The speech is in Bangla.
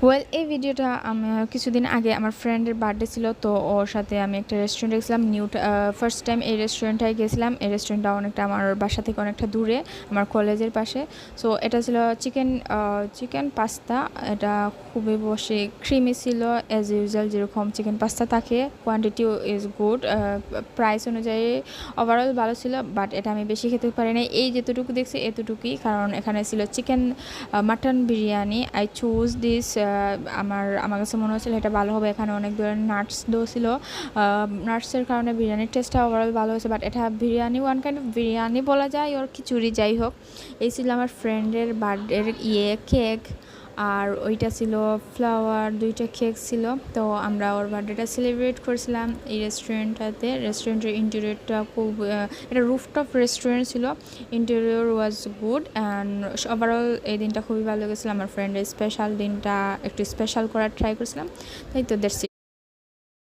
ওয়েল এই ভিডিওটা আমি কিছুদিন আগে আমার ফ্রেন্ডের বার্থডে ছিল, তো ওর সাথে আমি একটা রেস্টুরেন্টে গেছিলাম। ফার্স্ট টাইম এই রেস্টুরেন্টটায় গেছিলাম। এই রেস্টুরেন্টটা অনেকটা আমার বাসা থেকে অনেকটা দূরে, আমার কলেজের পাশে। সো এটা ছিল চিকেন পাস্তা। এটা খুবই বসে ক্রিমি ছিল, অ্যাজ ইউজুয়াল যেরকম চিকেন পাস্তা থাকে। কোয়ান্টিটিও ইজ গুড, প্রাইস অনুযায়ী ওভারঅল ভালো ছিল। বাট এটা আমি বেশি খেতে পারি না, এই যেতটুকু দেখছি এতটুকুই, কারণ এখানে ছিল chicken mutton biryani. I choose this. আমার কাছে মনে হচ্ছিল এটা ভালো হবে। এখানে অনেক ধরনের নাটস দো ছিল, নাটসের কারণে বিরিয়ানির টেস্টটা ওভারঅল ভালো হয়েছে। বাট এটা biryani, one kind of biryani বলা যায়, ওর খিচুড়ি যাই হোক। এই ছিল আমার ফ্রেন্ডের বার্থডের কেক। আর ওইটা ছিল ফ্লাওয়ার, দুইটা কেক ছিল। তো আমরা ওর বার্থডেটা সেলিব্রেট করছিলাম এই রেস্টুরেন্টটাতে। রেস্টুরেন্টের ইন্টেরিয়রটা খুব, এটা রুফটপ রেস্টুরেন্ট ছিল। Interior was good and overall এই দিনটা খুবই ভালো লেগেছিলো। আমার ফ্রেন্ডের স্পেশাল দিনটা একটু স্পেশাল করার ট্রাই করছিলাম। তাই তো দ্যাটস ইট।